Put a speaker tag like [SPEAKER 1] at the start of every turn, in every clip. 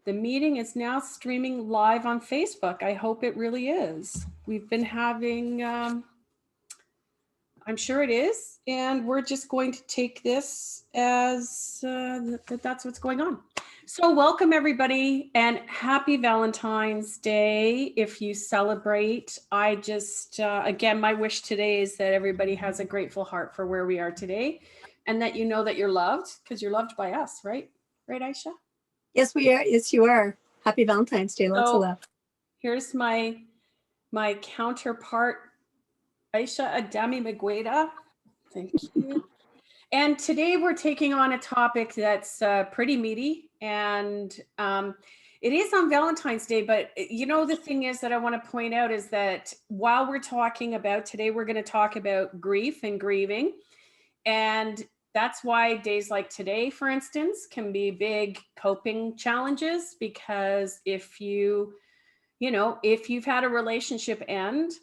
[SPEAKER 1] The meeting is now streaming live on Facebook. I hope it really is. We've been having, I'm sure it is, and we're just going to take this as that's what's going on. So welcome everybody, and happy Valentine's Day if you celebrate. I just, again, my wish today is that everybody has a grateful heart for where we are today, and that you know that you're loved, because you're loved by us, right? Right, Aisha?
[SPEAKER 2] Yes, we are. Yes, you are. Happy Valentine's Day. Lots of love.
[SPEAKER 1] Here's my counterpart, Aisha Adami Migueda. Thank you. And today we're taking on a topic that's pretty meaty, and it is on Valentine's Day. But you know, the thing is that I want to point out is that while we're talking about today, we're going to talk about grief and grieving. And that's why days like today, for instance, can be big coping challenges, because if you've had a relationship end,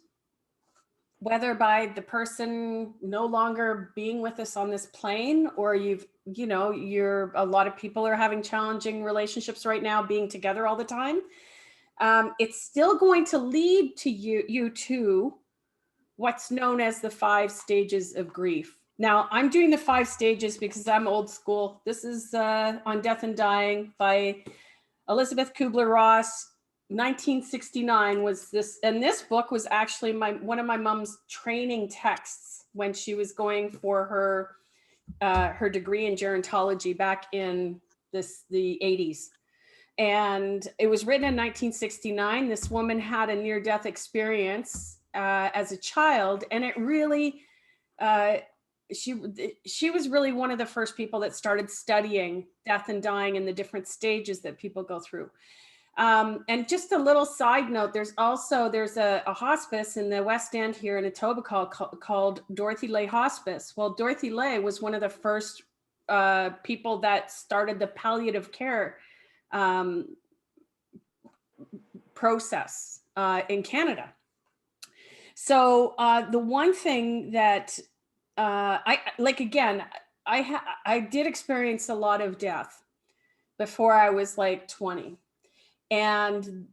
[SPEAKER 1] whether by the person no longer being with us on this plane, or a lot of people are having challenging relationships right now, being together all the time, it's still going to lead to you to what's known as the 5 stages of grief. Now, I'm doing the 5 stages because I'm old school. This is On Death and Dying by Elizabeth Kubler-Ross. 1969 was this, and this book was actually one of my mom's training texts when she was going for her degree in gerontology back in the 80s. And it was written in 1969. This woman had a near-death experience as a child, and it really she was really one of the first people that started studying death and dying and the different stages that people go through. And just a little side note, there's a hospice in the West End here in Etobicoke called Dorothy Lay Hospice. Well, Dorothy Lay was one of the first people that started the palliative care process in Canada. So the one thing that I did experience a lot of death before I was like 20. And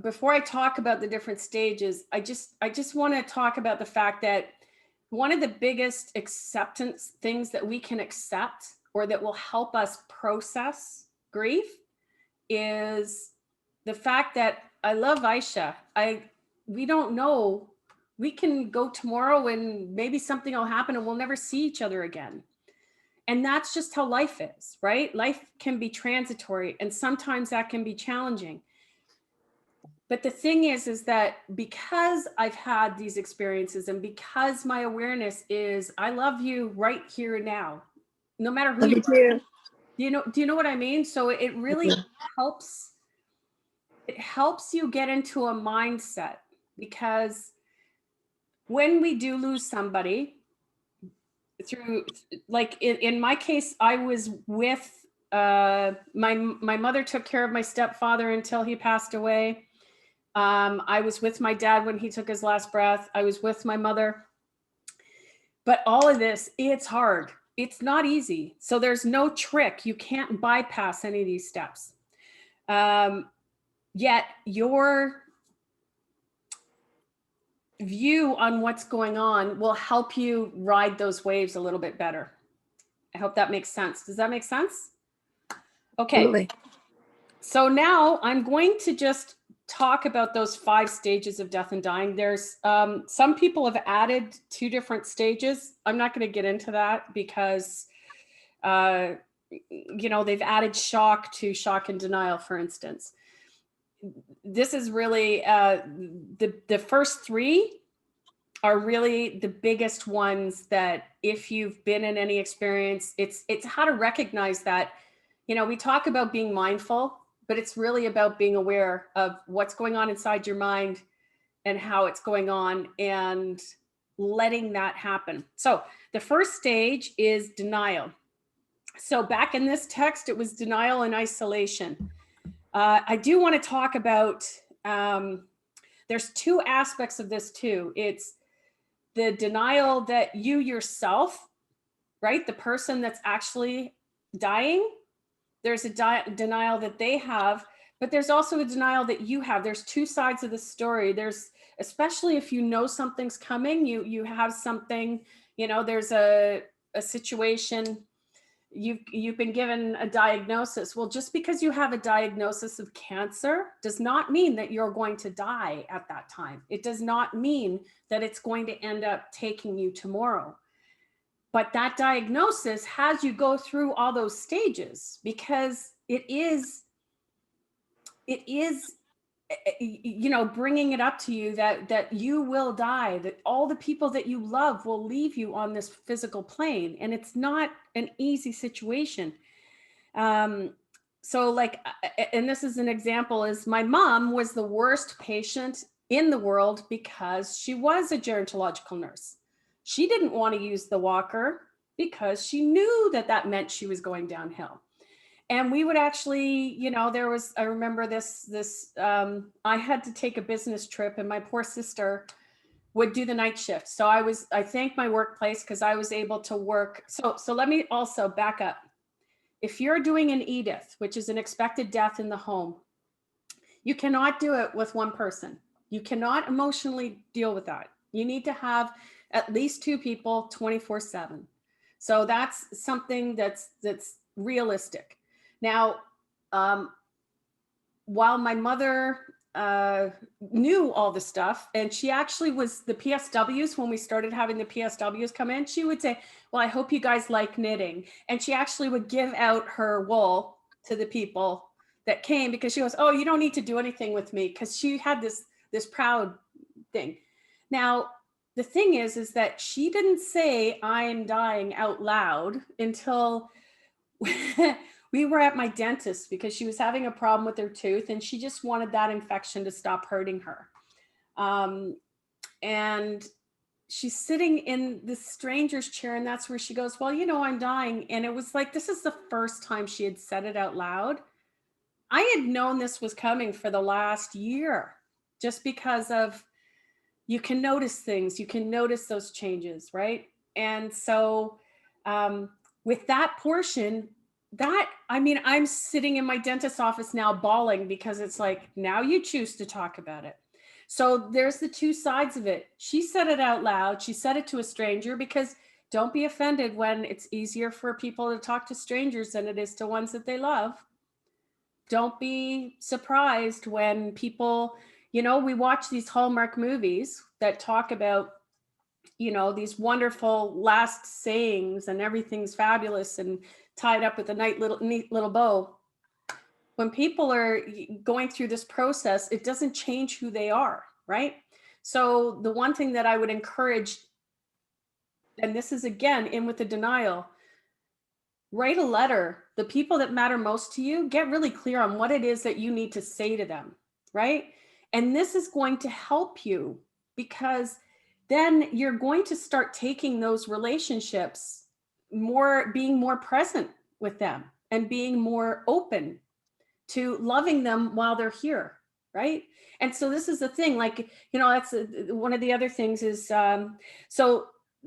[SPEAKER 1] before I talk about the different stages, I just want to talk about the fact that one of the biggest acceptance things that we can accept, or that will help us process grief, is the fact that I love Aisha. We don't know. We can go tomorrow and maybe something will happen and we'll never see each other again. And that's just how life is, right? Life can be transitory, and sometimes that can be challenging. But the thing is that because I've had these experiences, and because my awareness is I love you right here and now, no matter who you are. Do you know what I mean? So it really helps. It helps you get into a mindset, because when we do lose somebody, through, like in my case, I was with my mother took care of my stepfather until he passed away. I was with my dad when he took his last breath. I was with my mother. But all of this, it's hard. It's not easy. So there's no trick. You can't bypass any of these steps. Yet your view on what's going on will help you ride those waves a little bit better. I hope that makes sense. Does that make sense? Okay.
[SPEAKER 2] Absolutely.
[SPEAKER 1] So now I'm going to just talk about those 5 stages of death and dying. There's some people have added 2 different stages. I'm not going to get into that because they've added shock to shock and denial, for instance. This is really the first 3 are really the biggest ones, that if you've been in any experience, it's how to recognize that. We talk about being mindful, but it's really about being aware of what's going on inside your mind and how it's going on, and letting that happen. So the first stage is denial. So back in this text, it was denial and isolation. I do want to talk about, there's 2 aspects of this too. It's the denial that you yourself, right? The person that's actually dying, there's a denial that they have, But there's also a denial that you have. There's two sides of the story. There's, especially if you know something's coming, you have something, there's a situation, you've been given a diagnosis. Well, just because you have a diagnosis of cancer does not mean that you're going to die at that time. It does not mean that it's going to end up taking you tomorrow. But that diagnosis has you go through all those stages, because it is bringing it up to you that you will die, that all the people that you love will leave you on this physical plane, and it's not an easy situation. So like, and this is an example, is my mom was the worst patient in the world because she was a gerontological nurse. She didn't want to use the walker because she knew that meant she was going downhill. And we would actually, I remember I had to take a business trip, and my poor sister would do the night shift. So I thank my workplace because I was able to work. So let me also back up. If you're doing an EDITH, which is an expected death in the home, you cannot do it with one person. You cannot emotionally deal with that. You need to have at least two people 24/7. So that's something that's realistic. Now, while my mother knew all the stuff, and she actually was the PSWs, when we started having the PSWs come in, she would say, well, I hope you guys like knitting. And she actually would give out her wool to the people that came, because she goes, oh, you don't need to do anything with me, because she had this proud thing. Now, the thing is that she didn't say I'm dying out loud until we were at my dentist, because she was having a problem with her tooth, and she just wanted that infection to stop hurting her. And she's sitting in this stranger's chair, and that's where she goes, well, I'm dying. And it was like, this is the first time she had said it out loud. I had known this was coming for the last year, just because of, you can notice things, you can notice those changes, right? And so with that portion, I'm sitting in my dentist's office now bawling, because it's like, now you choose to talk about it. So there's the two sides of it. She said it out loud. She said it to a stranger, because don't be offended when it's easier for people to talk to strangers than it is to ones that they love. Don't be surprised when people, we watch these Hallmark movies that talk about, these wonderful last sayings, and everything's fabulous and tied up with a neat little bow. When people are going through this process, it doesn't change who they are, right? So the one thing that I would encourage, and this is again in with the denial, write a letter. The people that matter most to you, get really clear on what it is that you need to say to them, right? And this is going to help you, because then you're going to start taking those relationships being more present with them, and being more open to loving them while they're here, right? And so this is the thing, like, that's one of the other things is, so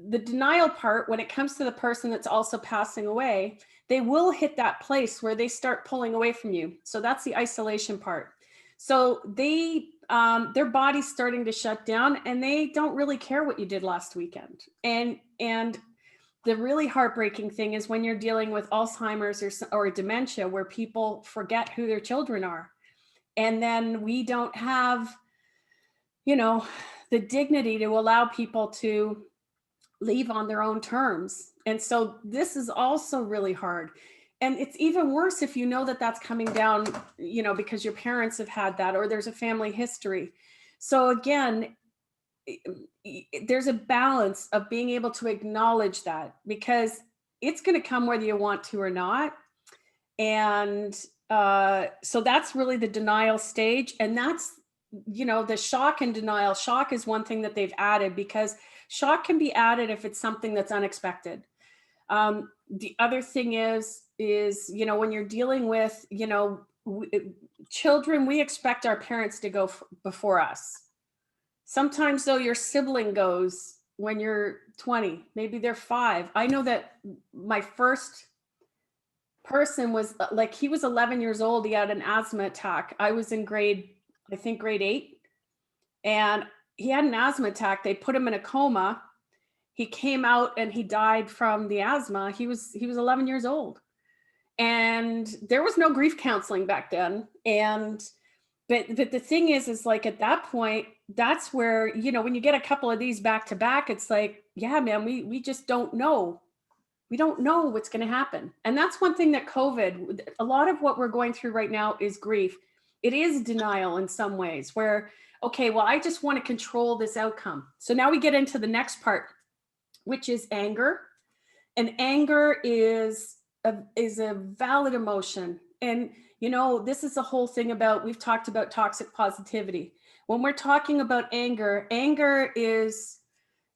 [SPEAKER 1] the denial part, when it comes to the person that's also passing away, they will hit that place where they start pulling away from you. So that's the isolation part. So their body's starting to shut down, and they don't really care what you did last weekend. And the really heartbreaking thing is when you're dealing with Alzheimer's or dementia, where people forget who their children are. And then we don't have, the dignity to allow people to leave on their own terms. And so this is also really hard. And it's even worse if you know that that's coming down, because your parents have had that, or there's a family history. So again, there's a balance of being able to acknowledge that, because it's going to come whether you want to or not. And so that's really the denial stage. And that's, the shock and denial. Shock is one thing that they've added, because shock can be added if it's something that's unexpected. The other thing is, when you're dealing with, children, we expect our parents to go before us. Sometimes though, your sibling goes when you're 20, maybe they're 5. I know that my first person was like, he was 11 years old. He had an asthma attack. I was in I think grade 8. And he had an asthma attack. They put him in a coma. He came out and he died from the asthma. He was 11 years old. And there was no grief counseling back then. But the thing is like at that point, that's where, when you get a couple of these back to back, it's like, yeah, man, we just don't know. We don't know what's going to happen. And that's one thing that COVID, a lot of what we're going through right now is grief. It is denial in some ways where, okay, well, I just want to control this outcome. So now we get into the next part, which is anger. And anger is a valid emotion. And, this is the whole thing about, we've talked about toxic positivity. When we're talking about anger,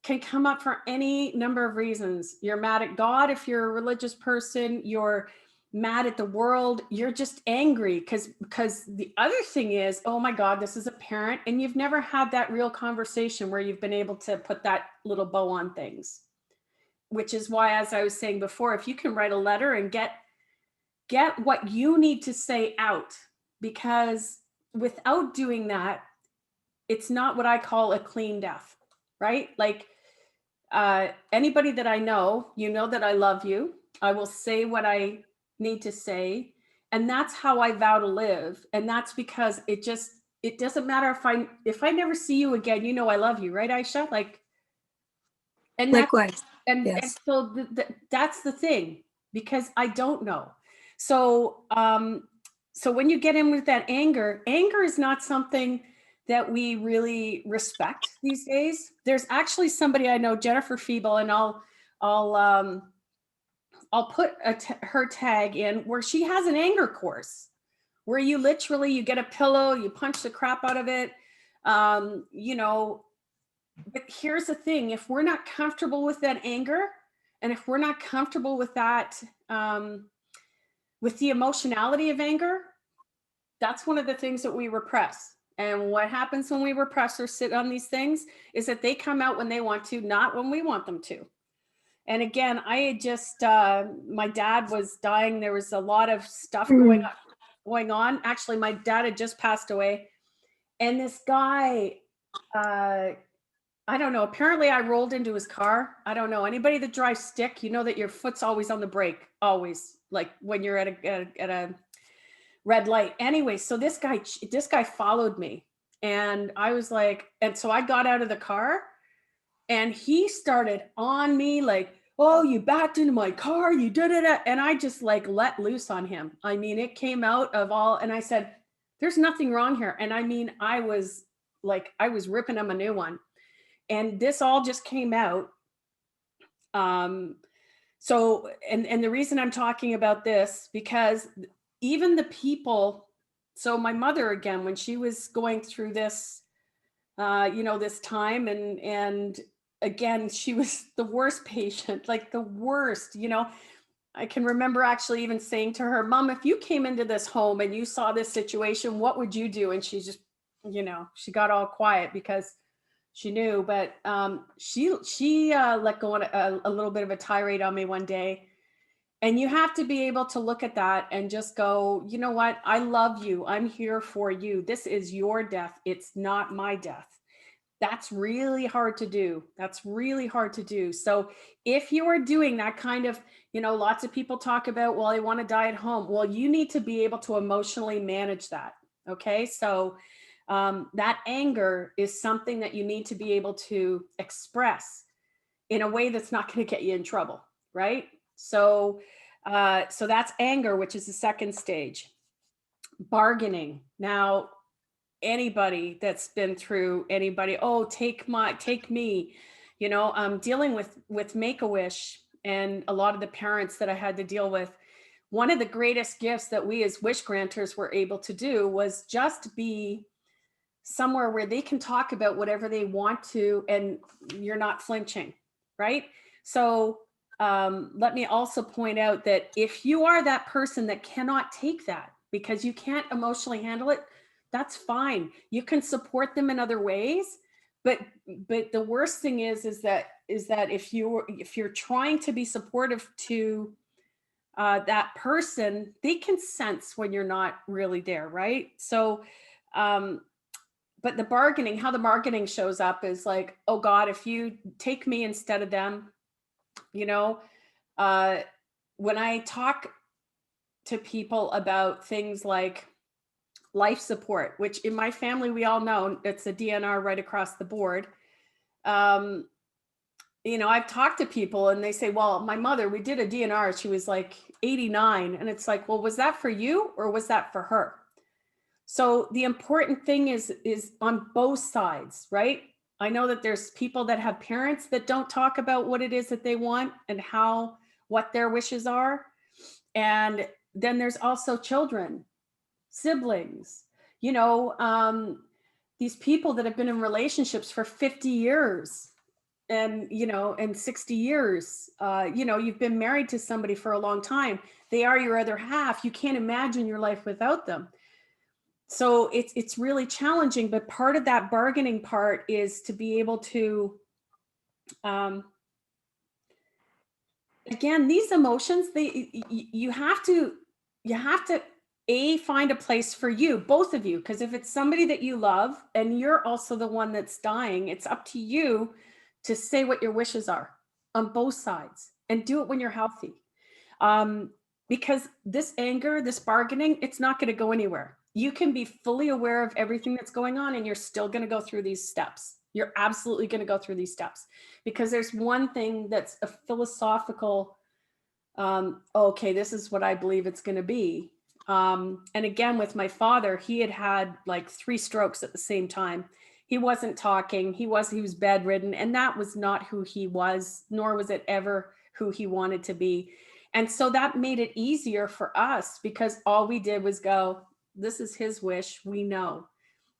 [SPEAKER 1] can come up for any number of reasons. You're mad at God if you're a religious person, you're mad at the world, you're just angry because the other thing is, oh my God, this is a parent and you've never had that real conversation where you've been able to put that little bow on things. Which is why, as I was saying before, if you can write a letter and get what you need to say out, because without doing that, it's not what I call a clean death, right? Like anybody that I know, that I love you. I will say what I need to say. And that's how I vow to live. And that's because it doesn't matter if I never see you again, I love you, right, Aisha? Like, and
[SPEAKER 2] Likewise.
[SPEAKER 1] and
[SPEAKER 2] Yes.
[SPEAKER 1] so that's the thing, because I don't know. So, so when you get in with that anger is not something that we really respect these days. There's actually somebody I know, Jennifer Feeble, and I'll put her tag in where she has an anger course where you get a pillow, you punch the crap out of it. But here's the thing, if we're not comfortable with that anger, and if we're not comfortable with that, with the emotionality of anger, that's one of the things that we repress. And what happens when we repress or sit on these things is that they come out when they want to, not when we want them to. And again, I had just, my dad was dying. There was a lot of stuff going on. Actually, my dad had just passed away. And this guy, I don't know, apparently I rolled into his car. I don't know. Anybody that drives stick, you know that your foot's always on the brake, always, like when you're at a red light. Anyway, so this guy followed me, and I was like, and so I got out of the car and he started on me like, oh, you backed into my car, you did it. And I just like let loose on him. I mean, it came out of all, and I said, there's nothing wrong here. And I mean, I was ripping him a new one. And this all just came out. So, and the reason I'm talking about this, because even the people, so my mother, again, when she was going through this, this time, and again, she was the worst patient, like the worst, I can remember actually even saying to her, Mom, if you came into this home and you saw this situation, what would you do? And she just, she got all quiet because she knew, but she let go on a little bit of a tirade on me one day. And you have to be able to look at that and just go, you know what? I love you. I'm here for you. This is your death. It's not my death. That's really hard to do. So if you are doing that kind of, lots of people talk about, well, I want to die at home. Well, you need to be able to emotionally manage that. Okay. So that anger is something that you need to be able to express in a way that's not going to get you in trouble. Right. So that's anger, which is the second stage. Bargaining. Now, anybody that's been through oh, take me, dealing with Make-A-Wish and a lot of the parents that I had to deal with. One of the greatest gifts that we as wish granters were able to do was just be somewhere where they can talk about whatever they want to, and you're not flinching, right? So let me also point out that if you are that person that cannot take that because you can't emotionally handle it, that's fine. You can support them in other ways, but the worst thing is that if you're trying to be supportive to that person, they can sense when you're not really there, right? So, um, but how the bargaining shows up is like, oh God, if you take me instead of them, you know, uh, when I talk to people about things like life support, which in my family, we all know it's a DNR right across the board. Um, I've talked to people and they say, well, my mother, we did a DNR. She was like 89. And it's like, well, was that for you or was that for her? So the important thing is on both sides, right? I know that there's people that have parents that don't talk about what it is that they want and what their wishes are. And then there's also children, siblings, you know, these people that have been in relationships for 50 years and 60 years, you've been married to somebody for a long time. They are your other half. You can't imagine your life without them. So it's really challenging, but part of that bargaining part is to be able to, again, these emotions, you have to find a place for you, both of you, because if it's somebody that you love and you're also the one that's dying, it's up to you to say what your wishes are on both sides and do it when you're healthy. Because this anger, this bargaining, it's not going to go anywhere. You can be fully aware of everything that's going on and you're still going to go through these steps. You're absolutely going to go through these steps because there's one thing that's a philosophical, okay, this is what I believe it's going to be. And again, with my father, he had like 3 strokes at the same time. He wasn't talking. He was bedridden, and that was not who he was, nor was it ever who he wanted to be. And so that made it easier for us because all we did was go, this is his wish, we know.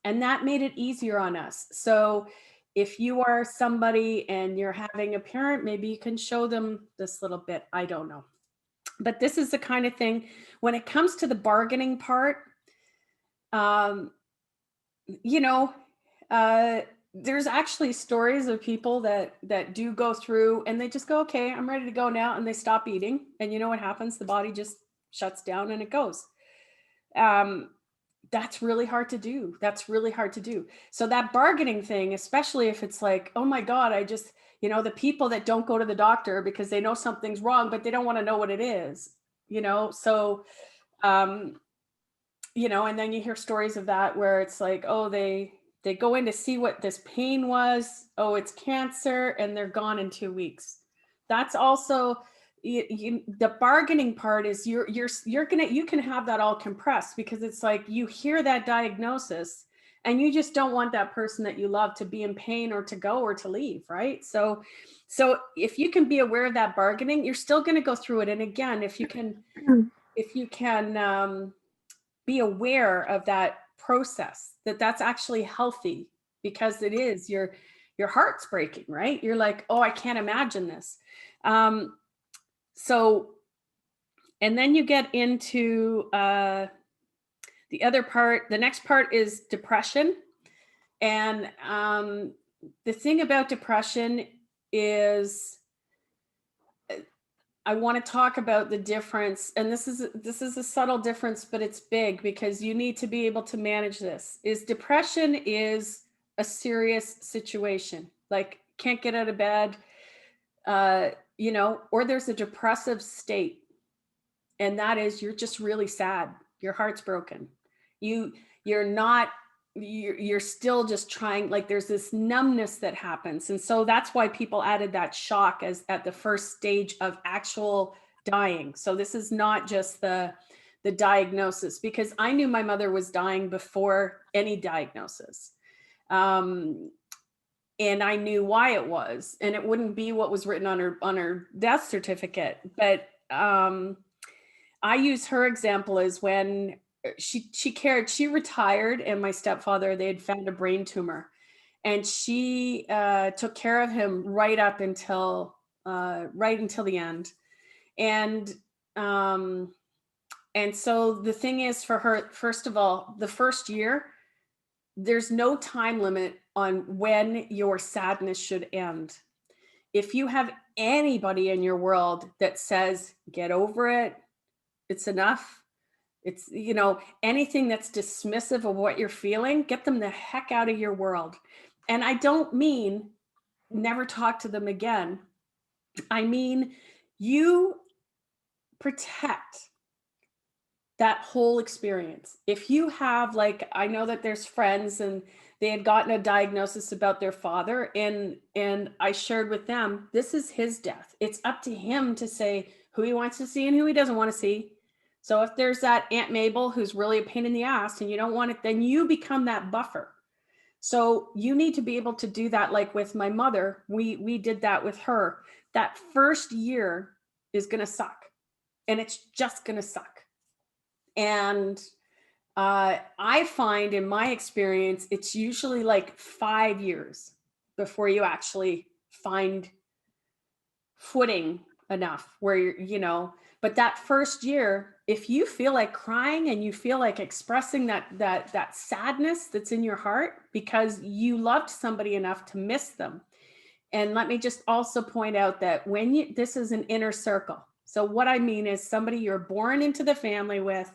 [SPEAKER 1] And that made it easier on us. So if you are somebody and you're having a parent, maybe you can show them this little bit. I don't know. But this is the kind of thing when it comes to the bargaining part, um, you know, there's actually stories of people that do go through and they just go, okay, I'm ready to go now. And they stop eating. And you know what happens? The body just shuts down and it goes. That's really hard to do. That's really hard to do. So that bargaining thing, especially if it's like, oh my God, the people that don't go to the doctor because they know something's wrong, but they don't want to know what it is, So, and then you hear stories of that where it's like, oh, they go in to see what this pain was. Oh, it's cancer, and they're gone in 2 weeks. That's also the bargaining part is you can have that all compressed because it's like you hear that diagnosis and you just don't want that person that you love to be in pain or to go or to leave, right? So if you can be aware of that bargaining, you're still going to go through it. And again, if you can be aware of that process, that's actually healthy because it is your heart's breaking, right? You're like, oh, I can't imagine this. So, and then you get into the other part. The next part is depression. And the thing about depression is I want to talk about the difference. And this is a subtle difference, but it's big because you need to be able to manage this. Depression is a serious situation, like can't get out of bed, or there's a depressive state. And that is, you're just really sad. Your heart's broken. You're still just trying, like there's this numbness that happens. And so that's why people added that shock as at the first stage of actual dying. So this is not just the diagnosis, because I knew my mother was dying before any diagnosis. And I knew why it was, and it wouldn't be what was written on her death certificate. But I use her example as when she retired, and my stepfather, they had found a brain tumor, and she took care of him right until the end. And so the thing is for her, first of all, the first year, there's no time limit on when your sadness should end. If you have anybody in your world that says, get over it, It's enough. It's, anything that's dismissive of what you're feeling, get them the heck out of your world. And I don't mean never talk to them again. I mean, you protect that whole experience. If you have, like, I know that there's friends and they had gotten a diagnosis about their father, and I shared with them, this is his death. It's up to him to say who he wants to see and who he doesn't want to see. So if there's that Aunt Mabel who's really a pain in the ass and you don't want it, then you become that buffer. So you need to be able to do that. Like with my mother, we did that with her. That first year is going to suck, and it's just going to suck. And I find in my experience, it's usually like 5 years before you actually find footing enough where but that first year, if you feel like crying and you feel like expressing that sadness that's in your heart because you loved somebody enough to miss them. And let me just also point out that this is an inner circle. So what I mean is somebody you're born into the family with,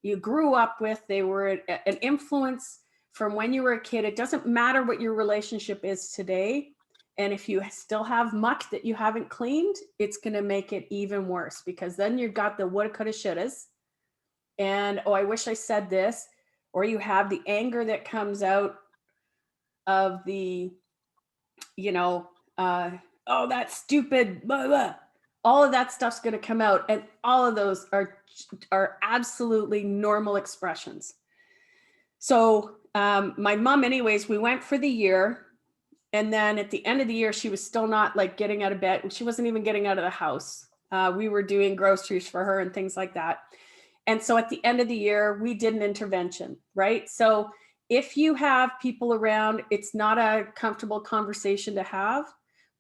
[SPEAKER 1] you grew up with, they were an influence from when you were a kid. It doesn't matter what your relationship is today. And if you still have muck that you haven't cleaned, it's going to make it even worse, because then you've got the woulda, coulda, shouldas. And, oh, I wish I said this. Or you have the anger that comes out of the, oh, that's stupid, blah, blah. All of that stuff's going to come out. And all of those are absolutely normal expressions. So my mom, anyways, we went for the year. And then at the end of the year, she was still not like getting out of bed. She wasn't even getting out of the house. We were doing groceries for her and things like that. And so at the end of the year, we did an intervention, right? So if you have people around, it's not a comfortable conversation to have,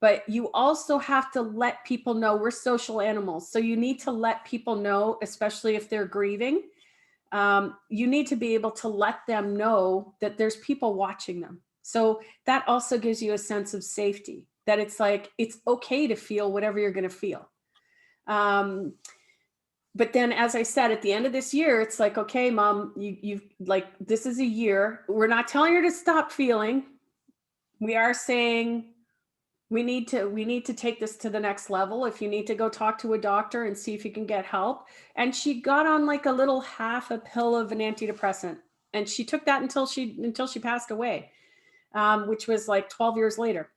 [SPEAKER 1] but you also have to let people know we're social animals. So you need to let people know, especially if they're grieving, you need to be able to let them know that there's people watching them. So that also gives you a sense of safety, that it's like, it's okay to feel whatever you're going to feel. But then, as I said, at the end of this year, it's like, okay, mom, you've like, this is a year. We're not telling her to stop feeling. We are saying we need to take this to the next level. If you need to go talk to a doctor and see if you can get help. And she got on like a little half a pill of an antidepressant, and she took that until she passed away, which was like 12 years later.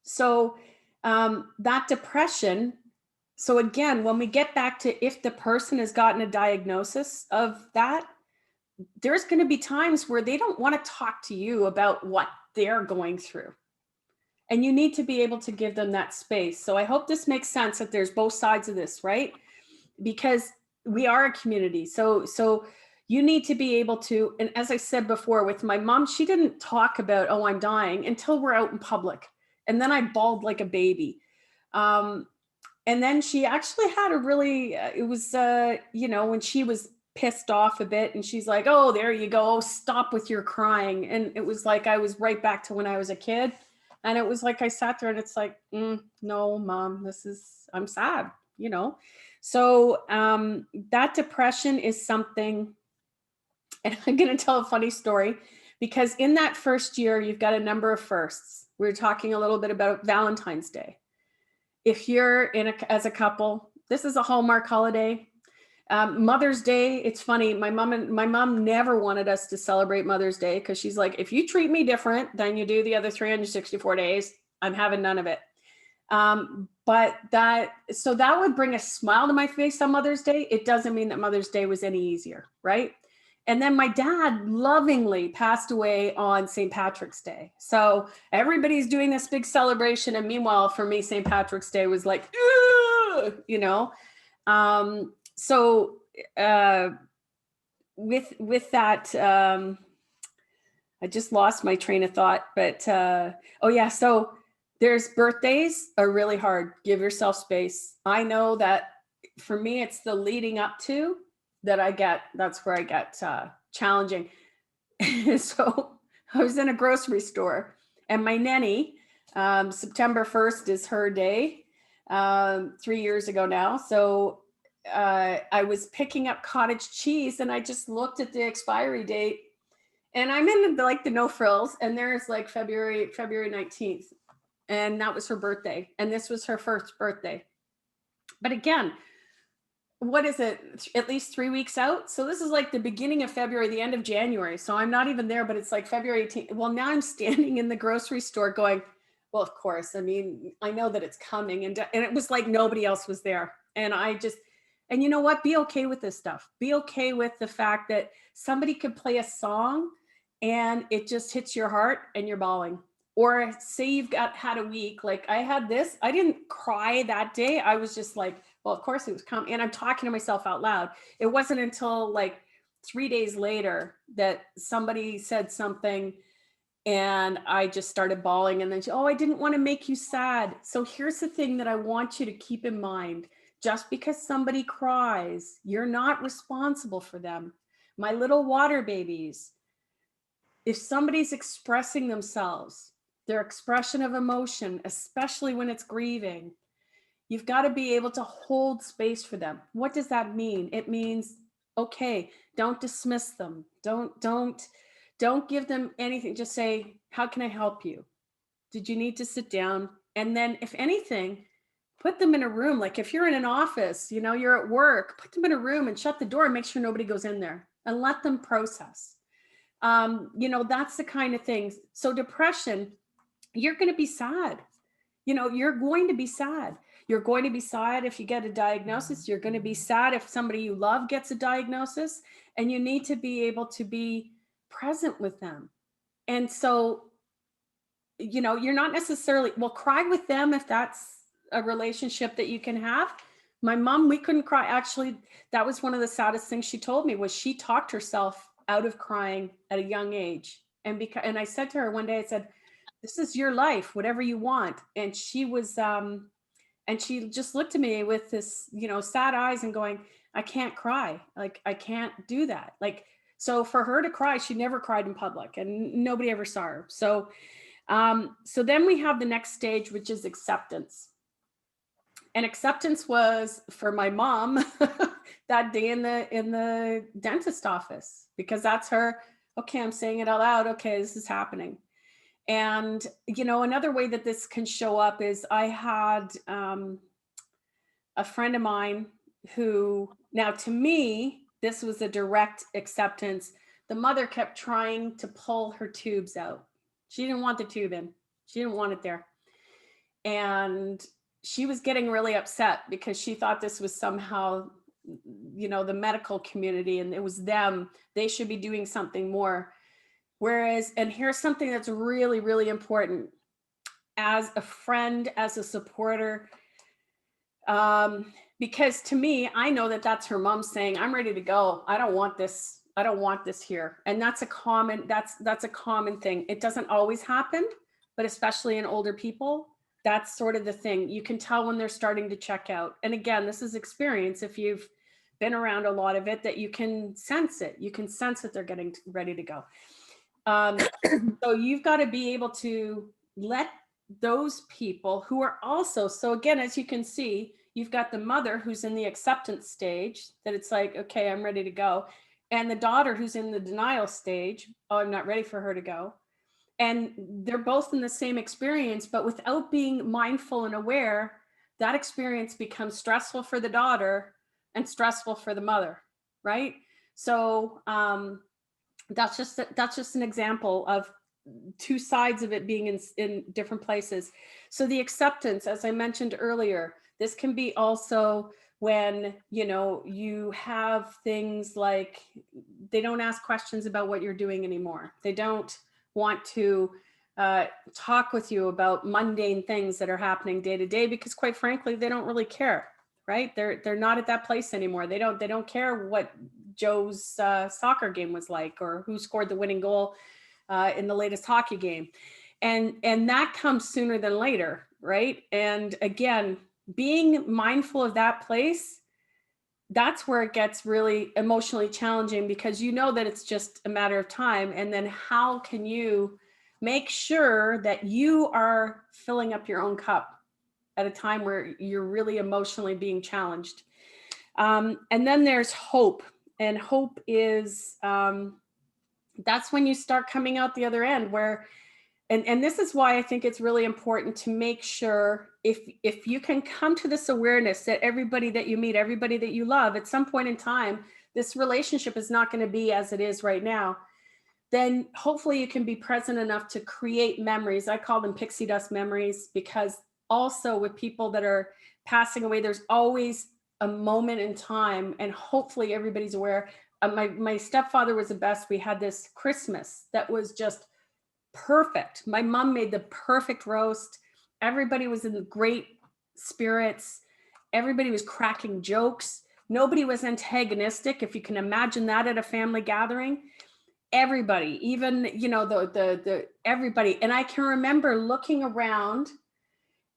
[SPEAKER 1] So that depression. So again, when we get back to if the person has gotten a diagnosis of that, there's going to be times where they don't want to talk to you about what they're going through. And you need to be able to give them that space. So I hope this makes sense, that there's both sides of this, right? Because we are a community. So you need to be able to, and as I said before, with my mom, she didn't talk about, oh, I'm dying, until we're out in public. And then I bawled like a baby. And then she actually had a really, it was, when she was pissed off a bit, and she's like, oh, there you go. Oh, stop with your crying. And it was like, I was right back to when I was a kid. And it was like, I sat there and it's like, no, mom, I'm sad, So that depression is something, and I'm going to tell a funny story, because in that first year, you've got a number of firsts. We were talking a little bit about Valentine's Day. If you're as a couple, this is a Hallmark holiday. Mother's Day, it's funny. My mom never wanted us to celebrate Mother's Day, because she's like, if you treat me different than you do the other 364 days, I'm having none of it. But that would bring a smile to my face on Mother's Day. It doesn't mean that Mother's Day was any easier, right? And then my dad lovingly passed away on St. Patrick's Day. So everybody's doing this big celebration. And meanwhile, for me, St. Patrick's Day was like, So with that, I just lost my train of thought, but so there's birthdays are really hard. Give yourself space. I know that for me, it's the leading up to that's where I get challenging. So I was in a grocery store, and my nanny, September 1st is her day, 3 years ago now. So I was picking up cottage cheese and I just looked at the expiry date, and I'm in like the no frills, and there's like February 19th, and that was her birthday, and this was her first birthday. But again, what is it? At least 3 weeks out. So this is like the beginning of February, the end of January. So I'm not even there, but it's like February 18th. Well, now I'm standing in the grocery store going, well, of course. I mean, I know that it's coming. And it was like nobody else was there. And and you know what? Be okay with this stuff. Be okay with the fact that somebody could play a song and it just hits your heart and you're bawling. Or say you've had a week, like I had this, I didn't cry that day. I was just like, well, of course it was coming. And I'm talking to myself out loud. It wasn't until like 3 days later that somebody said something and I just started bawling. And then, oh, I didn't want to make you sad. So here's the thing that I want you to keep in mind. Just because somebody cries, you're not responsible for them. My little water babies, if somebody's expressing themselves, their expression of emotion, especially when it's grieving, you've got to be able to hold space for them. What does that mean? It means, okay, don't dismiss them. Don't give them anything. Just say, how can I help you? Did you need to sit down? And then if anything, put them in a room. Like if you're in an office, you're at work, put them in a room and shut the door and make sure nobody goes in there and let them process. That's the kind of things. So depression, you're going to be sad. You're going to be sad. You're going to be sad if you get a diagnosis. You're going to be sad if somebody you love gets a diagnosis, and you need to be able to be present with them. And so, you're not necessarily, well, cry with them if that's a relationship that you can have. My mom, we couldn't cry. Actually, that was one of the saddest things she told me, was she talked herself out of crying at a young age. And I said to her one day, I said, this is your life, whatever you want. And she was, and she just looked at me with this, sad eyes and going, I can't cry. Like, I can't do that. Like, so for her to cry, she never cried in public and nobody ever saw her. So then we have the next stage, which is acceptance. And acceptance was for my mom that day in the dentist office, because that's her. Okay, I'm saying it out loud. Okay, this is happening. And, another way that this can show up is I had a friend of mine who, now to me, this was a direct acceptance. The mother kept trying to pull her tubes out. She didn't want the tube in. She didn't want it there. And she was getting really upset because she thought this was somehow, the medical community, and it was them. They should be doing something more. Whereas, and here's something that's really, really important as a friend, as a supporter, because to me, I know that that's her mom saying, I'm ready to go. I don't want this. I don't want this here. And that's a common thing. It doesn't always happen, but especially in older people, that's sort of the thing. You can tell when they're starting to check out. And again, this is experience. If you've been around a lot of it, that you can sense it. You can sense that they're getting ready to go. So you've got to be able to let those people who are also, so again, as you can see, you've got the mother who's in the acceptance stage, that it's like, okay, I'm ready to go. And the daughter who's in the denial stage, oh, I'm not ready for her to go. And they're both in the same experience, but without being mindful and aware, that experience becomes stressful for the daughter and stressful for the mother, right? So that's just an example of two sides of it being in different places. So the acceptance, as I mentioned earlier, this can be also when, you have things like they don't ask questions about what you're doing anymore. They don't want to talk with you about mundane things that are happening day to day, because quite frankly, they don't really care, right? They're not at that place anymore. They don't care what Joe's soccer game was like, or who scored the winning goal in the latest hockey game. And that comes sooner than later, right? And again, being mindful of that place, that's where it gets really emotionally challenging, because you know that it's just a matter of time. And then how can you make sure that you are filling up your own cup at a time where you're really emotionally being challenged? And then there's hope. And hope is, that's when you start coming out the other end where, and this is why I think it's really important to make sure if you can come to this awareness that everybody that you meet, everybody that you love, at some point in time, this relationship is not going to be as it is right now, then hopefully you can be present enough to create memories. I call them pixie dust memories, because also with people that are passing away, there's always a moment in time, and hopefully everybody's aware. My stepfather was the best. We had this Christmas that was just perfect. My mom made the perfect roast. Everybody was in great spirits. Everybody was cracking jokes. Nobody was antagonistic, if you can imagine that at a family gathering. Everybody, even, the everybody. And I can remember looking around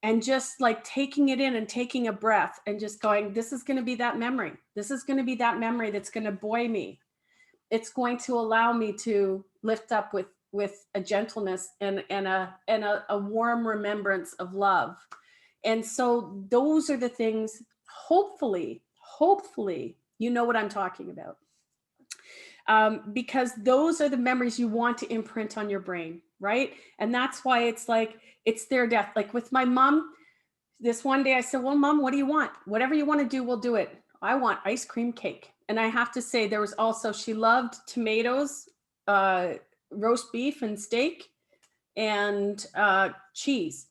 [SPEAKER 1] and just like taking it in and taking a breath and just going, this is going to be that memory. This is going to be that memory that's going to buoy me. It's going to allow me to lift up with a gentleness and a warm remembrance of love. And so those are the things, hopefully, you know what I'm talking about. Because those are the memories you want to imprint on your brain, right? And that's why it's like, it's their death. Like with my mom, this one day I said, well, Mom, what do you want? Whatever you want to do, we'll do it. I want ice cream cake. And I have to say, there was also, she loved tomatoes, roast beef and steak, and cheese.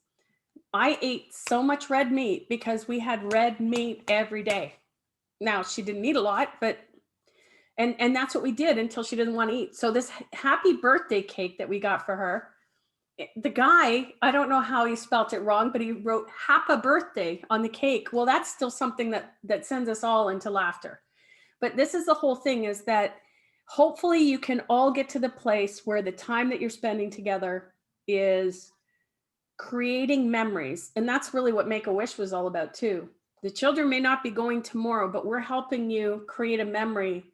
[SPEAKER 1] I ate so much red meat because we had red meat every day. Now, she didn't eat a lot, but and that's what we did until she didn't want to eat. So this happy birthday cake that we got for her, the guy, I don't know how he spelt it wrong, but he wrote "Happy Birthday" on the cake. Well, that's still something that sends us all into laughter. But this is the whole thing, is that hopefully you can all get to the place where the time that you're spending together is creating memories. And that's really what Make-A-Wish was all about too. The children may not be going tomorrow, but we're helping you create a memory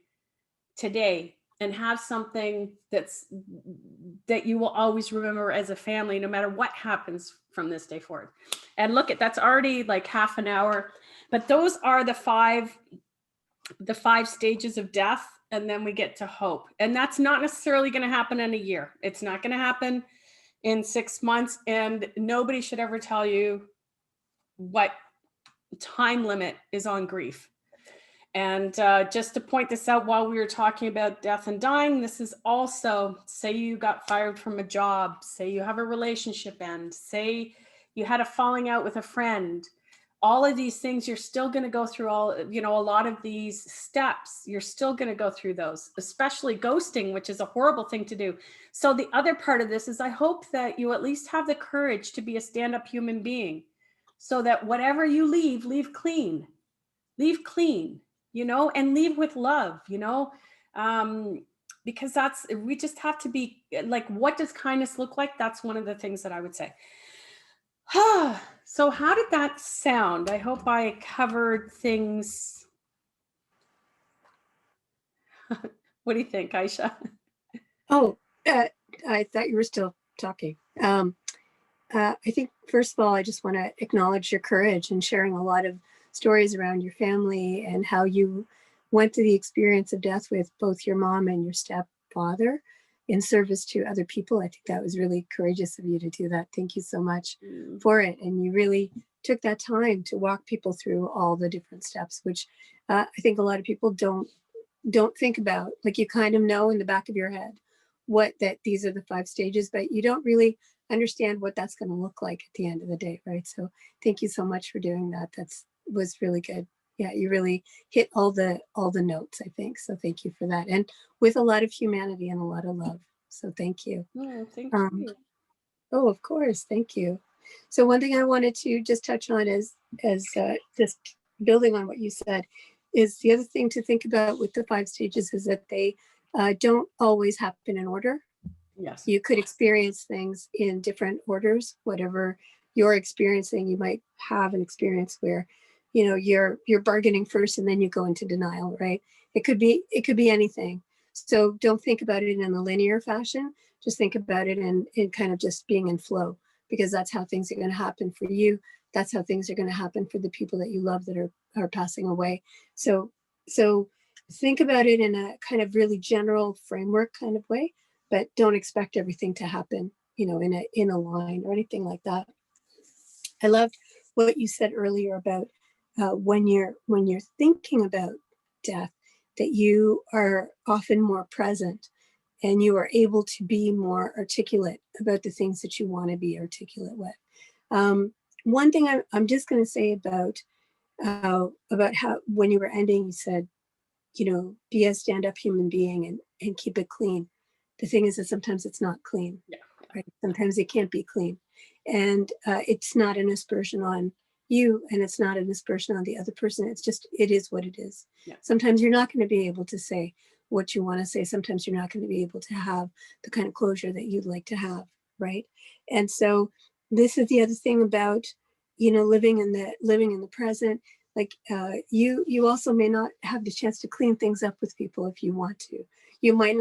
[SPEAKER 1] today and have something that you will always remember as a family, no matter what happens from this day forward. And look, that's already like half an hour, but those are the five stages of death. And then we get to hope. And that's not necessarily going to happen in a year. It's not going to happen in 6 months. And nobody should ever tell you what time limit is on grief. And just to point this out, while we were talking about death and dying, this is also, say you got fired from a job, say you have a relationship end, say you had a falling out with a friend, all of these things, you're still going to go through a lot of these steps. You're still going to go through those, especially ghosting, which is a horrible thing to do. So the other part of this is, I hope that you at least have the courage to be a stand-up human being, so that whatever you leave clean, and leave with love, because we just have to be like, what does kindness look like? That's one of the things that I would say. So how did that sound? I hope I covered things. What do you think, Aisha?
[SPEAKER 2] Oh, I thought you were still talking. I think, first of all, I just want to acknowledge your courage in sharing a lot of stories around your family and how you went through the experience of death with both your mom and your stepfather in service to other people. I think that was really courageous of you to do that. Thank you so much for it. And you really took that time to walk people through all the different steps, which I think a lot of people don't think about. Like, you kind of know in the back of your head that these are the 5 stages, but you don't really understand what that's going to look like at the end of the day, right? So thank you so much for doing that. Was really good. Yeah, you really hit all the notes, I think. So thank you for that, and with a lot of humanity and a lot of love. So thank you.
[SPEAKER 1] Oh, thank you.
[SPEAKER 2] Oh, of course, thank you. So one thing I wanted to just touch on is just building on what you said, is the other thing to think about with the 5 stages is that they don't always happen in order.
[SPEAKER 1] Yes.
[SPEAKER 2] You could experience things in different orders. Whatever you're experiencing, you might have an experience where, you're bargaining first and then you go into denial, right? It could be anything. So don't think about it in a linear fashion. Just think about it in kind of just being in flow, because that's how things are going to happen for you. That's how things are going to happen for the people that you love that are passing away. So So think about it in a kind of really general framework kind of way, but don't expect everything to happen, in a line or anything like that. I loved what you said earlier about when you're thinking about death, that you are often more present and you are able to be more articulate about the things that you want to be articulate with. One thing I'm just going to say about how when you were ending, you said, be a stand-up human being and keep it clean. The thing is that sometimes it's not clean,
[SPEAKER 1] Yeah.
[SPEAKER 2] right? Sometimes it can't be clean. And it's not an aspersion on you, and it's not an aspersion on the other person. It's just, it is what it is.
[SPEAKER 1] Yeah.
[SPEAKER 2] Sometimes you're not going to be able to say what you want to say. Sometimes you're not going to be able to have the kind of closure that you'd like to have, right? And so this is the other thing about, living in the present. Like you also may not have the chance to clean things up with people if you want to. You might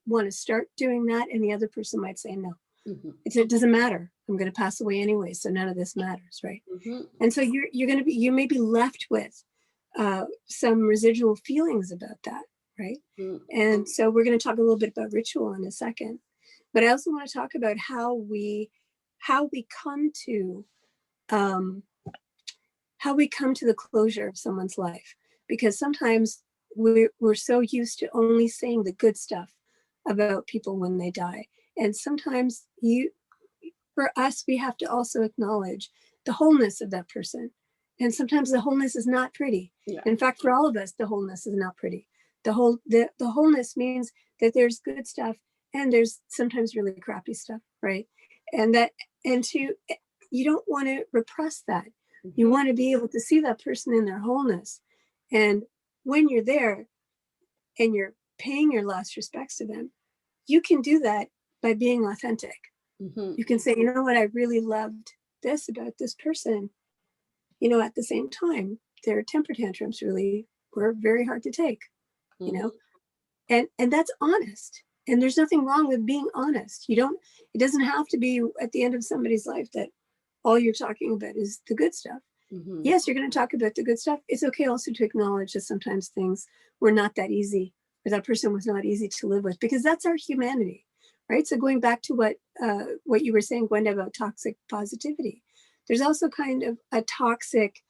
[SPEAKER 2] want to start doing that, and the other person might say no.
[SPEAKER 1] Mm-hmm.
[SPEAKER 2] It doesn't matter. I'm going to pass away anyway, so none of this matters, right?
[SPEAKER 1] Mm-hmm.
[SPEAKER 2] And so you may be left with some residual feelings about that, right?
[SPEAKER 1] Mm-hmm.
[SPEAKER 2] And so we're going to talk a little bit about ritual in a second, but I also want to talk about how we come to the closure of someone's life, because sometimes we're so used to only saying the good stuff about people when they die, and sometimes for us, we have to also acknowledge the wholeness of that person. And sometimes the wholeness is not pretty.
[SPEAKER 1] Yeah.
[SPEAKER 2] In fact, for all of us, the wholeness is not pretty. The wholeness means that there's good stuff and there's sometimes really crappy stuff, right? You don't want to repress that.
[SPEAKER 1] Mm-hmm.
[SPEAKER 2] You want to be able to see that person in their wholeness. And when you're there and you're paying your last respects to them, you can do that by being authentic.
[SPEAKER 1] Mm-hmm.
[SPEAKER 2] You can say, you know what, I really loved this about this person. At the same time, their temper tantrums really were very hard to take,
[SPEAKER 1] Mm-hmm.
[SPEAKER 2] and that's honest. And there's nothing wrong with being honest. It doesn't have to be at the end of somebody's life that all you're talking about is the good stuff.
[SPEAKER 1] Mm-hmm.
[SPEAKER 2] Yes, you're going to talk about the good stuff. It's okay also to acknowledge that sometimes things were not that easy, or that person was not easy to live with, because that's our humanity, right? So going back to what you were saying, Gwenda, about toxic positivity, there's also kind of a toxicity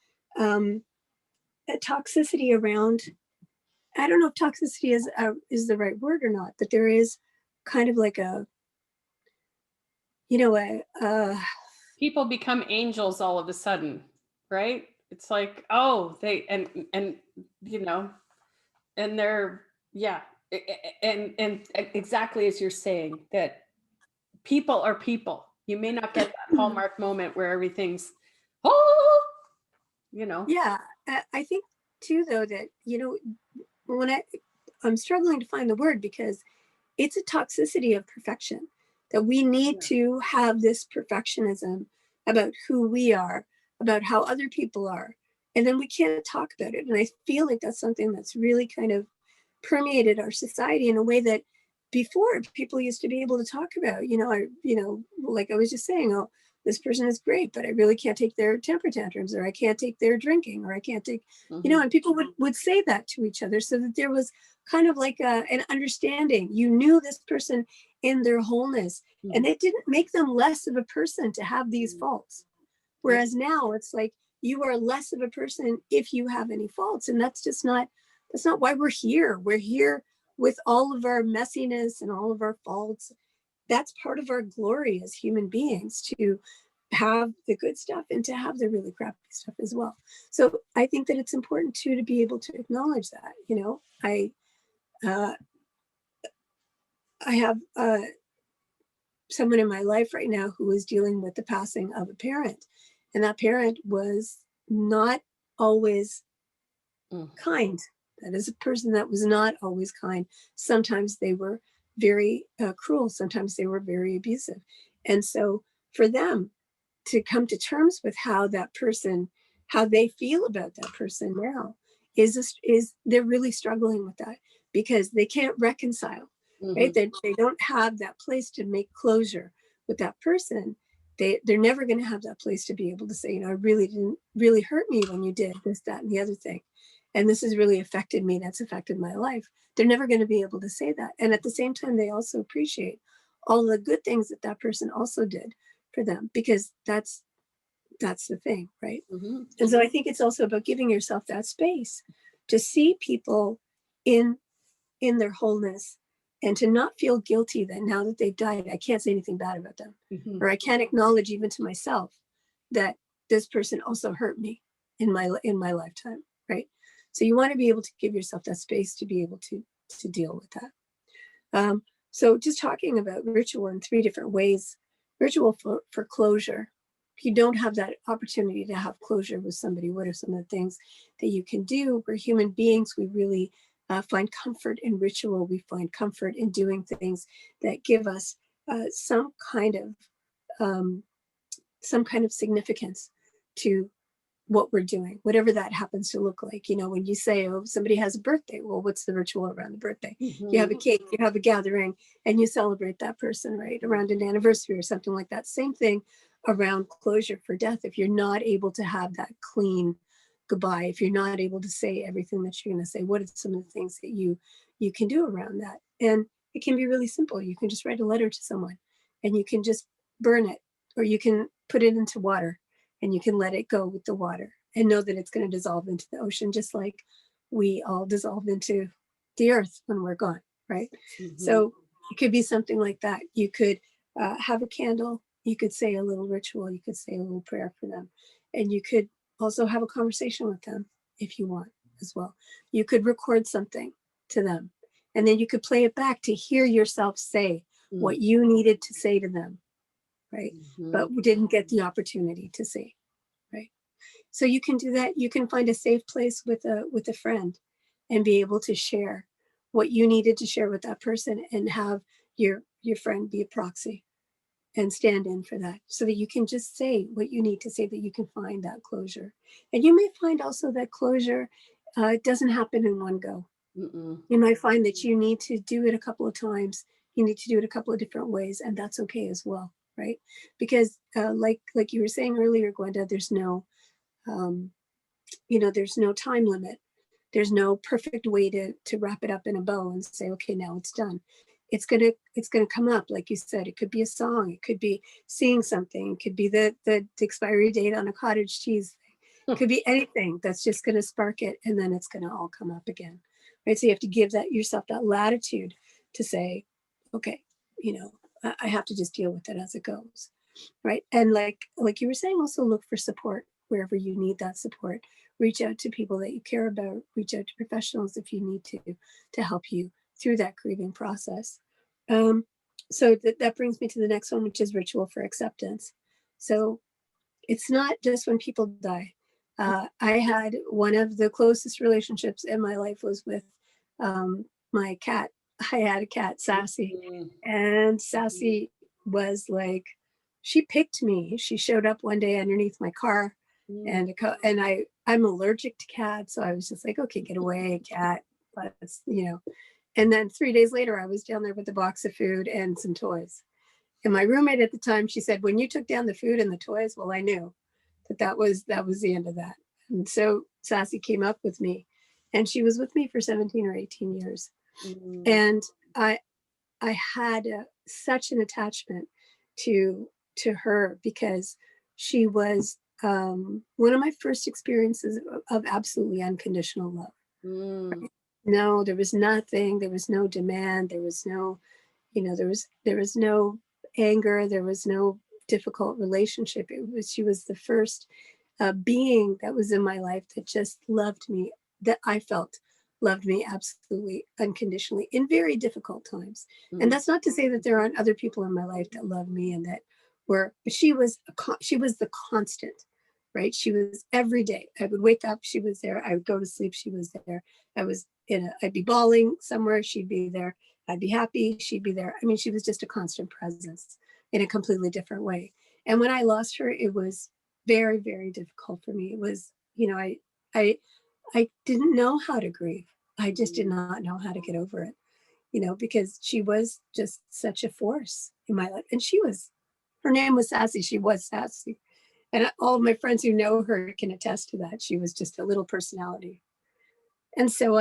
[SPEAKER 2] around. I don't know if toxicity is the right word or not, but there is kind of like
[SPEAKER 1] People become angels all of a sudden, right? It's like, oh, they and and they're, yeah, and exactly as you're saying, that people are people. You may not get that Hallmark moment where everything's
[SPEAKER 2] Yeah, I think too, though, that when I'm struggling to find the word, because it's a toxicity of perfection, that we need to have this perfectionism about who we are, about how other people are, and then we can't talk about it. And I feel like that's something that's really kind of permeated our society in a way that before people used to be able to talk about, like I was just saying, oh, this person is great, but I really can't take their temper tantrums, or I can't take their drinking, or I can't take, and people would say that to each other, so that there was kind of like an understanding. You knew this person in their wholeness, and it didn't make them less of a person to have these faults. Whereas now it's like, you are less of a person if you have any faults. And that's not why we're here. We're here with all of our messiness and all of our faults. That's part of our glory as human beings, to have the good stuff and to have the really crappy stuff as well. So I think that it's important too, to be able to acknowledge that. I have someone in my life right now who is dealing with the passing of a parent, and that parent was not always kind. That is a person that was not always kind. Sometimes they were very cruel. Sometimes they were very abusive. And so for them to come to terms with how they feel about that person now is they're really struggling with that, because they can't reconcile, right? They don't have that place to make closure with that person. They're never going to have that place to be able to say, it really didn't really hurt me when you did this, that, and the other thing. and this has really affected me, that's affected my life. They're never going to be able to say that. And at the same time, they also appreciate all the good things that that person also did for them, because that's the thing, right?
[SPEAKER 1] Mhm.
[SPEAKER 2] And so I think it's also about giving yourself that space to see people in their wholeness, and to not feel guilty that now that they've died, I can't say anything bad about them,
[SPEAKER 1] Mhm.
[SPEAKER 2] or I can't acknowledge even to myself that this person also hurt me in my lifetime, right? So you want to be able to give yourself that space to be able to deal with that. So just talking about ritual in 3 different ways. Ritual for closure. If you don't have that opportunity to have closure with somebody, what are some of the things that you can do? We're human beings. We really find comfort in ritual. We find comfort in doing things that give us some kind of significance to what we're doing, whatever that happens to look like. You know, when you say, oh, somebody has a birthday, well, what's the ritual around the birthday? You have a cake, you have a gathering, and you celebrate that person, right? Around an anniversary or something like that. Same thing around closure for death. If you're not able to have that clean goodbye, if you're not able to say everything that you're going to say, what are some of the things that you can do around that? And it can be really simple. You can just write a letter to someone, and you can just burn it, or you can put it into water, and you can let it go with the water and know that it's going to dissolve into the ocean, just like we all dissolve into the earth when we're gone, right?
[SPEAKER 1] Mhm.
[SPEAKER 2] So it could be something like that. You could have a candle. You could say a little ritual. You could say a little prayer for them. And you could also have a conversation with them if you want as well. You could record something to them, and then you could play it back to hear yourself say what you needed to say to them, right? But we didn't get the opportunity to say, right? So you can do that. You can find a safe place with a friend and be able to share what you needed to share with that person, and have your friend be a proxy and stand in for that, so that you can just say what you need to say, that you can find that closure. And you may find also that closure doesn't happen in one go. You might find that you need to do it a couple of times. You need to do it a couple of different ways, and that's okay as well, right? Because like you were saying earlier, Gwenda, there's no there's no time limit. There's no perfect way to wrap it up in a bow and say, okay, now it's done. It's gonna come up, like you said. It could be a song. It could be seeing something. It could be the expiry date on a cottage cheese. It could be anything that's just going to spark it, and then it's going to all come up again, right? So you have to give that yourself that latitude to say, okay, I have to just deal with it as it goes, right? And like you were saying, also look for support wherever you need that support. Reach out to people that you care about. Reach out to professionals if you need to help you through that grieving process. So that brings me to the next one, which is ritual for acceptance. So it's not just when people die. I had one of the closest relationships in my life was with my cat. I had a cat, Sassy, and Sassy was like, she picked me. She showed up one day underneath my car, and I'm allergic to cats, so I was just like, okay, get away, cat. And then 3 days later, I was down there with a box of food and some toys. And my roommate at the time, she said, when you took down the food and the toys, well, I knew that was the end of that. And so Sassy came up with me, and she was with me for 17 or 18 years. And I had such an attachment to her, because she was one of my first experiences of absolutely unconditional love. No, there was nothing. There was no demand. There was no, there was no anger. There was no difficult relationship. She was the first being that was in my life that just loved me, that I felt loved me absolutely unconditionally in very difficult times. And that's not to say that there aren't other people in my life that love me and that were, but she was the constant, right? She was every day. I would wake up, she was there. I would go to sleep, she was there. I'd be bawling somewhere, she'd be there. I'd be happy, she'd be there. I mean, she was just a constant presence in a completely different way. And when I lost her, it was very, very difficult for me. It was, I didn't know how to grieve. I just did not know how to get over it, because she was just such a force in my life. And her name was Sassy. She was Sassy. And all of my friends who know her can attest to that. She was just a little personality. And so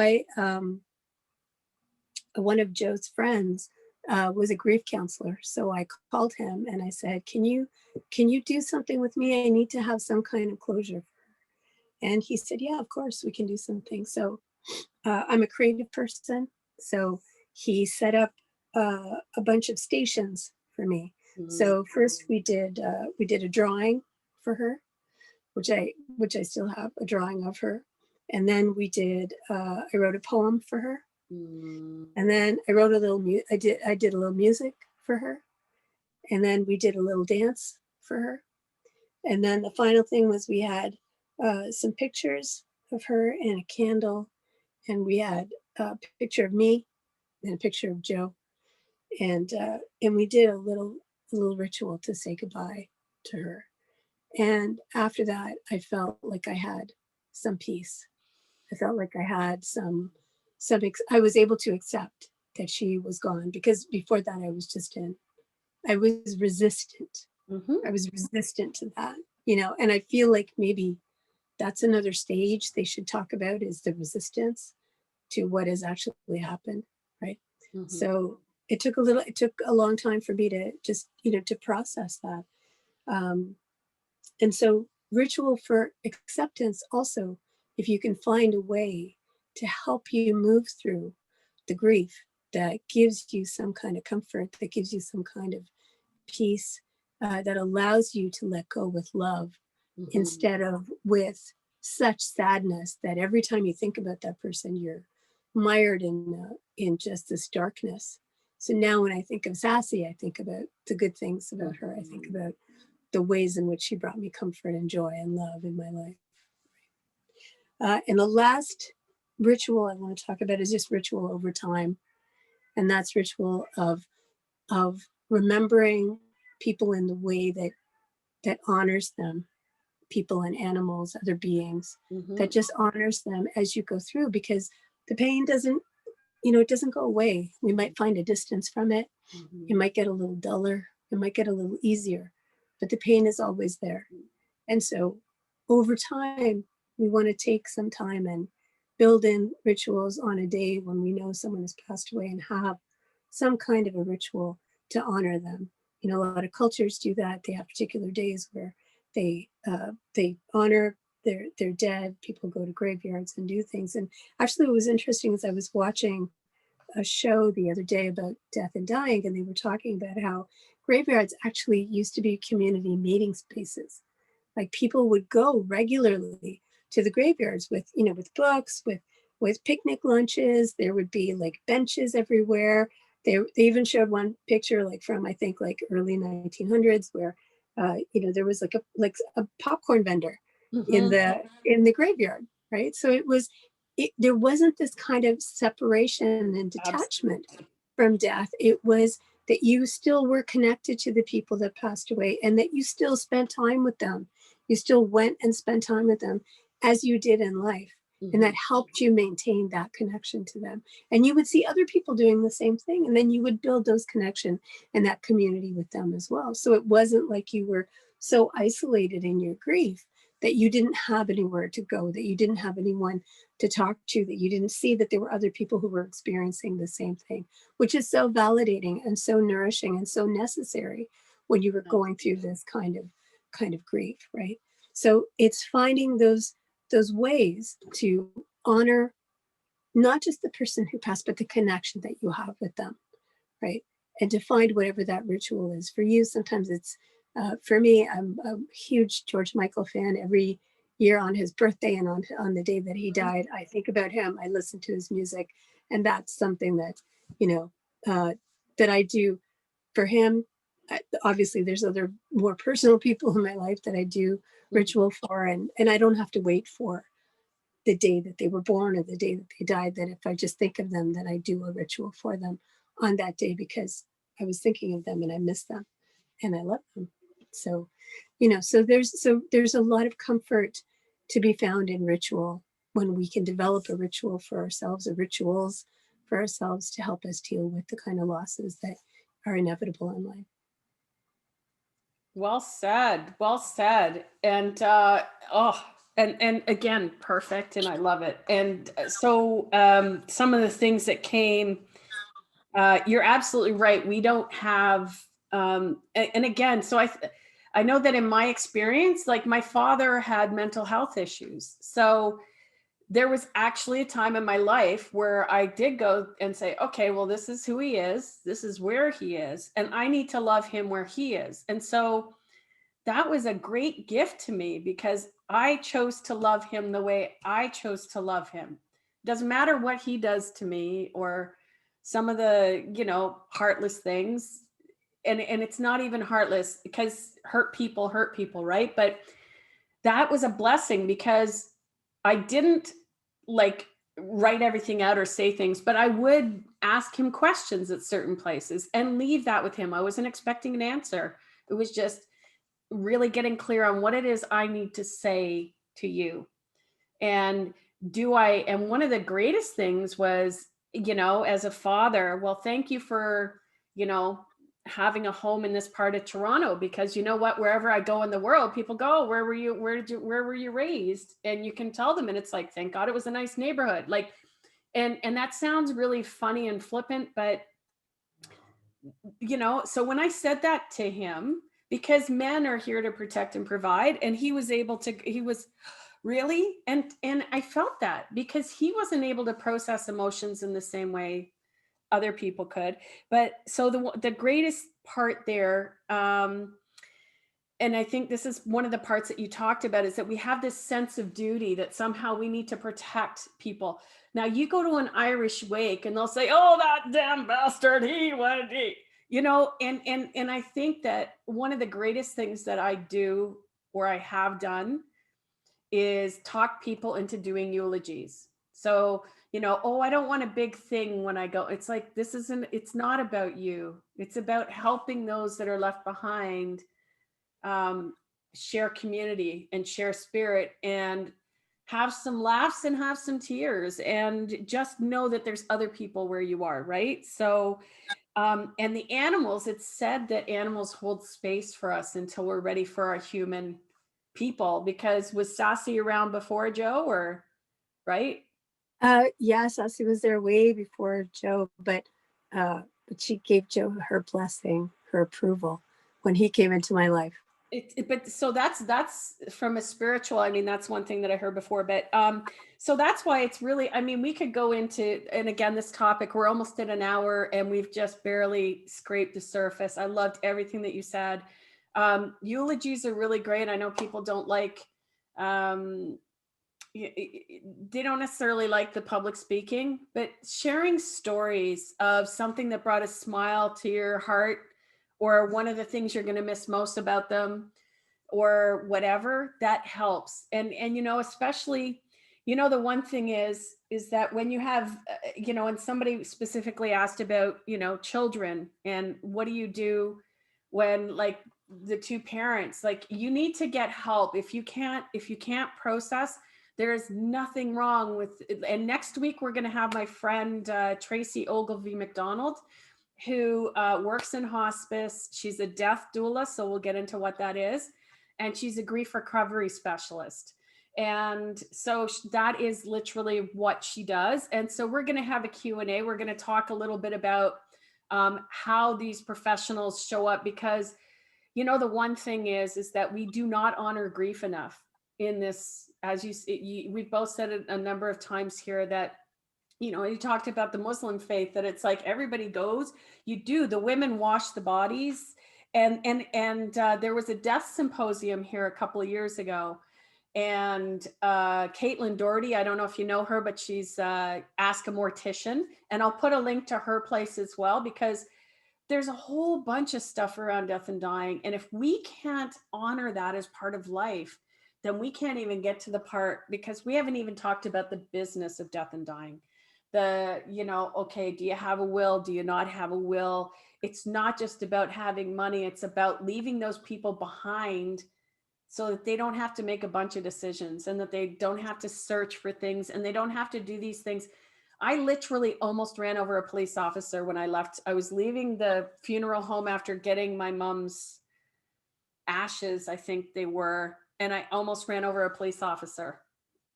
[SPEAKER 2] one of Joe's friends was a grief counselor. So I called him and I said, can you do something with me? I need to have some kind of closure. And he said, yeah, of course we can do something. So I'm a creative person. So he set up a bunch of stations for me. So first we did a drawing for her, which I still have a drawing of her. And then I wrote a poem for her. And then I wrote I did a little music for her. And then we did a little dance for her. And then the final thing was we had some pictures of her and a candle. And we had a picture of me and a picture of Joe. And we did a little ritual to say goodbye to her. And after that, I felt like I had some peace. I felt like I had I was able to accept that she was gone, because before that I was resistant. I was resistant to that, and I feel like maybe that's another stage they should talk about, is the resistance to what has actually happened. Right. So it took a long time for me to just, to process that. And so ritual for acceptance also, if you can find a way to help you move through the grief that gives you some kind of comfort, that gives you some kind of peace, that allows you to let go with love instead of with such sadness that every time you think about that person, you're mired in just this darkness. So now when I think of Sassy, I think about the good things about her. I think about the ways in which she brought me comfort and joy and love in my life. And the last ritual I want to talk about is just ritual over time. And that's ritual of remembering people in the way that honors them, people and animals, other beings, that just honors them as you go through, because the pain doesn't, it doesn't go away. We might find a distance from it. It might get a little duller. It might get a little easier, but the pain is always there. And so over time, we want to take some time and build in rituals on a day when we know someone has passed away, and have some kind of a ritual to honor them. A lot of cultures do that. They have particular days where they honor their dead. People go to graveyards and do things. And actually, what was interesting is I was watching a show the other day about death and dying, and they were talking about how graveyards actually used to be community meeting spaces. Like, people would go regularly to the graveyards with books, with picnic lunches. There would be like benches everywhere. They even showed one picture, like from, I think, like early 1900s, where there was like a popcorn vendor in the graveyard, right? So there wasn't this kind of separation and detachment from death. It was that you still were connected to the people that passed away, and that you still spent time with them. You still went and spent time with them as you did in life. And that helped you maintain that connection to them. And you would see other people doing the same thing. And then you would build those connection and that community with them as well. So it wasn't like you were so isolated in your grief that you didn't have anywhere to go, that you didn't have anyone to talk to, that you didn't see that there were other people who were experiencing the same thing, which is so validating and so nourishing and so necessary when you were going through this kind of grief, right? So it's finding those ways to honor not just the person who passed, but the connection that you have with them, right? And to find whatever that ritual is for you. Sometimes it's, for me, I'm a huge George Michael fan. Every year on his birthday and on the day that he died, I think about him. I listen to his music, and that's something that, that I do for him. Obviously, there's other more personal people in my life that I do ritual for, and I don't have to wait for the day that they were born or the day that they died. That if I just think of them, then I do a ritual for them on that day, because I was thinking of them and I miss them and I love them. So, so there's a lot of comfort to be found in ritual when we can develop a ritual for ourselves, or rituals for ourselves, to help us deal with the kind of losses that are inevitable in life.
[SPEAKER 1] Well said. Well said. And And again, perfect, and I love it. And so some of the things that came, you're absolutely right. We don't have, and again, so I know that in my experience, like my father had mental health issues. So there was actually a time in my life where I did go and say, okay, well, this is who he is. This is where he is. And I need to love him where he is. And so that was a great gift to me because I chose to love him the way I chose to love him. Doesn't matter what he does to me or some of the, heartless things. And it's not even heartless because hurt people, right? But that was a blessing because I didn't like write everything out or say things, but I would ask him questions at certain places and leave that with him. I wasn't expecting an answer. It was just really getting clear on what it is I need to say to you. And and one of the greatest things was, as a father, well, thank you for, you know, having a home in this part of Toronto, because you know what, wherever I go in the world, people go, where were you raised? And you can tell them, and it's like, thank God it was a nice neighborhood. Like, and that sounds really funny and flippant, but so when I said that to him, because men are here to protect and provide, and he was really, and I felt that because he wasn't able to process emotions in the same way other people could. But so the greatest part there, and I think this is one of the parts that you talked about, is that we have this sense of duty that somehow we need to protect people. Now you go to an Irish wake and they'll say, "Oh, that damn bastard, he went he," and I think that one of the greatest things that I do or I have done is talk people into doing eulogies. So, oh, I don't want a big thing when I go. It's like, it's not about you. It's about helping those that are left behind, um, share community and share spirit and have some laughs and have some tears and just know that there's other people where you are, right? So, and the animals, it's said that animals hold space for us until we're ready for our human people. Because was Sassy around before Joe, or right?
[SPEAKER 2] Yeah, Sassy was there way before Joe, but she gave Joe her blessing, her approval when he came into my life.
[SPEAKER 1] But so that's from a spiritual. I mean, that's one thing that I heard before. But so that's why it's really. I mean, we could go into, and again, this topic. We're almost at an hour, and we've just barely scraped the surface. I loved everything that you said. Eulogies are really great. I know people don't like. Um, they don't necessarily like the public speaking, but sharing stories of something that brought a smile to your heart, or one of the things you're going to miss most about them, or whatever, that helps. And especially, the one thing is that when you have, and somebody specifically asked about, children, and what do you do when, like, the two parents, like, you need to get help if you can't process. There's nothing wrong with. And next week we're going to have my friend Tracy Ogilvie McDonald, who works in hospice. She's a death doula, so we'll get into what that is. And she's a grief recovery specialist. And so that is literally what she does. And so we're going to have a Q&A. We're going to talk a little bit about how these professionals show up, because the one thing is that we do not honor grief enough in this. As we've both said it a number of times here, that you talked about the Muslim faith, that it's like everybody goes, the women wash the bodies. And there was a death symposium here a couple of years ago. And Caitlin Doherty, I don't know if you know her, but she's Ask a Mortician. And I'll put a link to her place as well, because there's a whole bunch of stuff around death and dying. And if we can't honor that as part of life, then we can't even get to the part, because we haven't even talked about the business of death and dying. Okay, do you have a will? Do you not have a will? It's not just about having money. It's about leaving those people behind so that they don't have to make a bunch of decisions, and that they don't have to search for things, and they don't have to do these things. I literally almost ran over a police officer when I left. I was leaving the funeral home after getting my mom's ashes, I think they were. and I almost ran over a police officer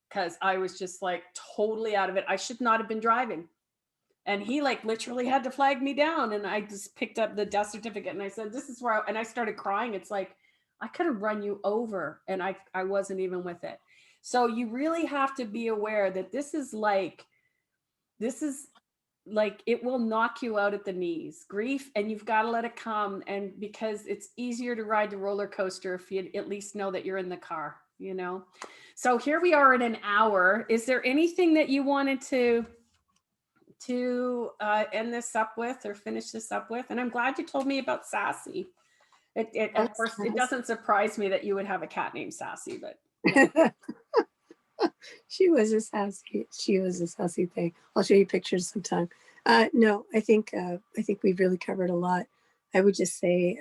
[SPEAKER 1] because I was just like totally out of it. I should not have been driving. And he like literally had to flag me down. And I just picked up the death certificate and I said, this is where and I started crying. It's like, I could have run you over and I wasn't even with it. So you really have to be aware that this is like, it will knock you out at the knees, grief, and you've got to let it come. And because it's easier to ride the roller coaster if you at least know that you're in the car, you know? So here we are at an hour. Is there anything that you wanted to end this up with or finish this up with? And I'm glad you told me about Sassy. Of course, it doesn't surprise me that you would have a cat named Sassy, but yeah.
[SPEAKER 2] She was a sassy thing. I'll show you pictures sometime. No, I think we've really covered a lot. I would just say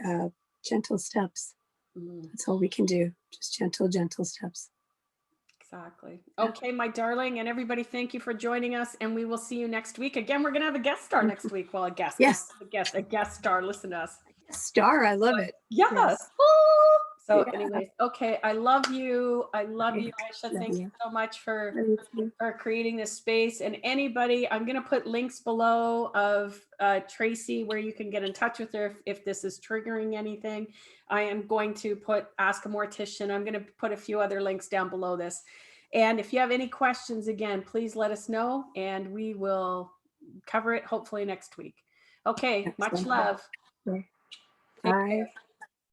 [SPEAKER 2] gentle steps. That's all we can do. Just gentle steps.
[SPEAKER 1] Exactly. Okay, my darling, and everybody, thank you for joining us, and we will see you next week. Again, we're gonna have a guest star next week. Well, a guest,
[SPEAKER 2] yes,
[SPEAKER 1] a guest star. Listen to us.
[SPEAKER 2] Star, I love it.
[SPEAKER 1] Yes. Oh! So, anyways, okay, I love you. I love you, Aisha. Thank you so much for creating this space. And anybody, I'm gonna put links below of Tracy where you can get in touch with her if this is triggering anything. I am going to put Ask a Mortician. I'm going to put a few other links down below this. And if you have any questions, again, please let us know and we will cover it hopefully next week. Okay, much love.
[SPEAKER 2] Bye.